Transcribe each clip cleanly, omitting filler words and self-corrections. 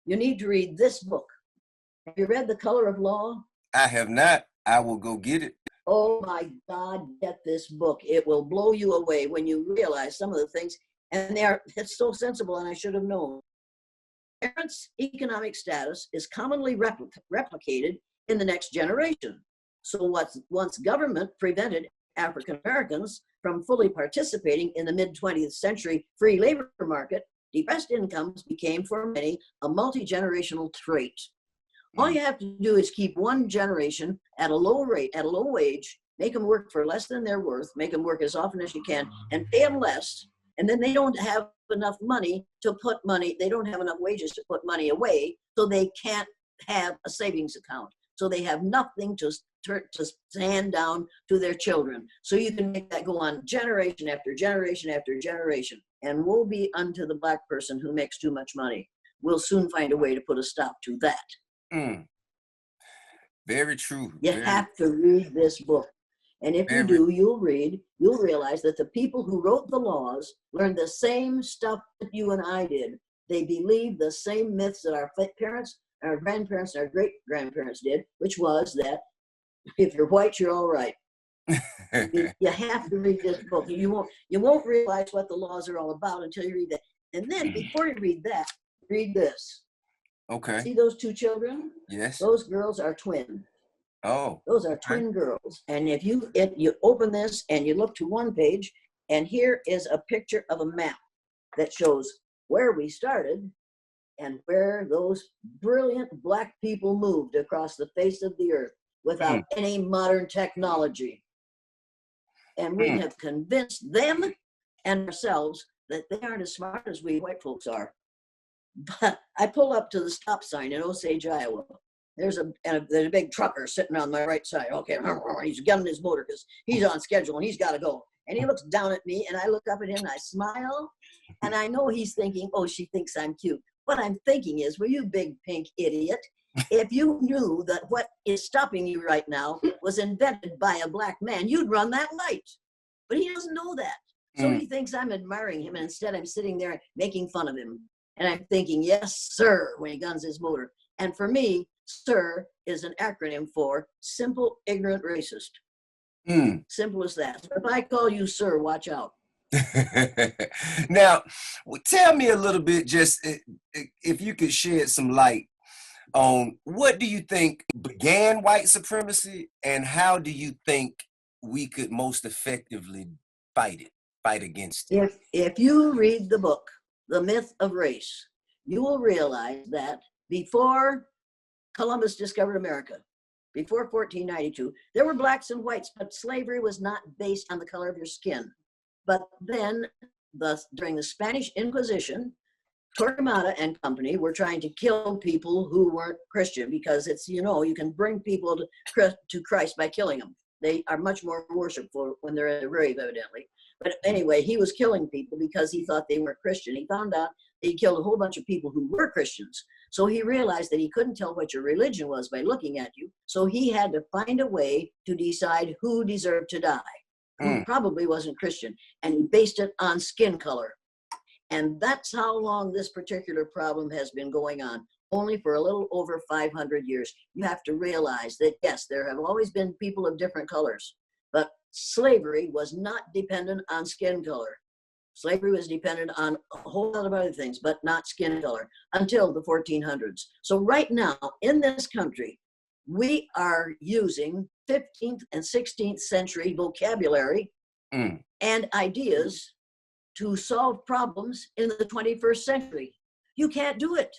you need to read this book. Have you read The Color of Law? I have not. I will go get it. Oh my God, get this book. It will blow you away when you realize some of the things, and it's so sensible, and I should have known. Parents' economic status is commonly replicated in the next generation. So once government prevented African Americans from fully participating in the mid-20th century free labor market, depressed incomes became for many a multi-generational trait. All you have to do is keep one generation at a low rate, at a low wage, make them work for less than they're worth, make them work as often as you can, and pay them less. And then they don't have enough money to put money, they don't have enough wages to put money away, so they can't have a savings account. So they have nothing to hand down to their children. So you can make that go on generation after generation after generation. And woe be unto the Black person who makes too much money. We'll soon find a way to put a stop to that. Very true. You have to read this book. And if you do, you'll realize that the people who wrote the laws learned the same stuff that you and I did. They believed the same myths that our parents, our grandparents, and our great-grandparents did, which was that if you're white, you're all right. You have to read this book. You won't realize what the laws are all about until you read that. And then before you read that, read this. Okay. See those two children? Yes. Those girls are twin. Oh. Those are twin girls. And if you open this and you look to one page, and here is a picture of a map that shows where we started and where those brilliant Black people moved across the face of the earth without any modern technology. And we have convinced them and ourselves that they aren't as smart as we white folks are. But I pull up to the stop sign in Osage, Iowa. There's a big trucker sitting on my right side. Okay, he's gunning his motor because he's on schedule and he's got to go. And he looks down at me, and I look up at him, and I smile, and I know he's thinking, oh, she thinks I'm cute. What I'm thinking is, well, you big pink idiot, if you knew that what is stopping you right now was invented by a Black man, you'd run that light. But he doesn't know that. So he thinks I'm admiring him, and instead I'm sitting there making fun of him. And I'm thinking, yes, sir, when he guns his motor. And for me, SIR is an acronym for simple, ignorant, racist. Simple as that. So if I call you sir, watch out. Now, tell me a little bit, just if you could shed some light on what do you think began white supremacy, and how do you think we could most effectively fight against it? If you read the book, The Myth of Race, you will realize that before Columbus discovered America, before 1492, there were blacks and whites, but slavery was not based on the color of your skin. But then, during the Spanish Inquisition, Torquemada and company were trying to kill people who weren't Christian, because it's, you can bring people to Christ by killing them. They are much more worshipful when they're in the grave, evidently. But anyway, he was killing people because he thought they weren't Christian. He found out that he killed a whole bunch of people who were Christians. So he realized that he couldn't tell what your religion was by looking at you. So he had to find a way to decide who deserved to die, who probably wasn't Christian. And he based it on skin color. And that's how long this particular problem has been going on, only for a little over 500 years. You have to realize that, yes, there have always been people of different colors, but slavery was not dependent on skin color. Slavery was dependent on a whole lot of other things, but not skin color, until the 1400s. So right now, in this country, we are using 15th and 16th century vocabulary and ideas to solve problems in the 21st century. You can't do it.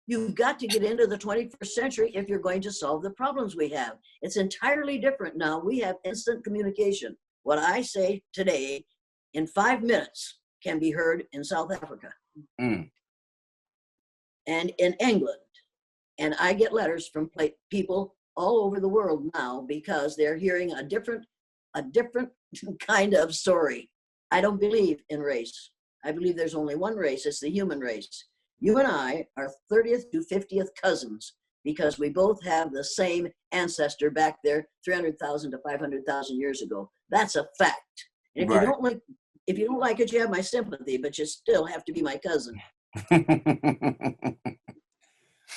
You've got to get into the 21st century if you're going to solve the problems we have. It's entirely different now. We have instant communication. What I say today in 5 minutes can be heard in South Africa and in England. And I get letters from people all over the world now because they're hearing a different kind of story. I don't believe in race. I believe there's only one race. It's the human race. You and I are 30th to 50th cousins because we both have the same ancestor back there 300,000 to 500,000 years ago. That's a fact. And if you don't like it, you have my sympathy, but you still have to be my cousin.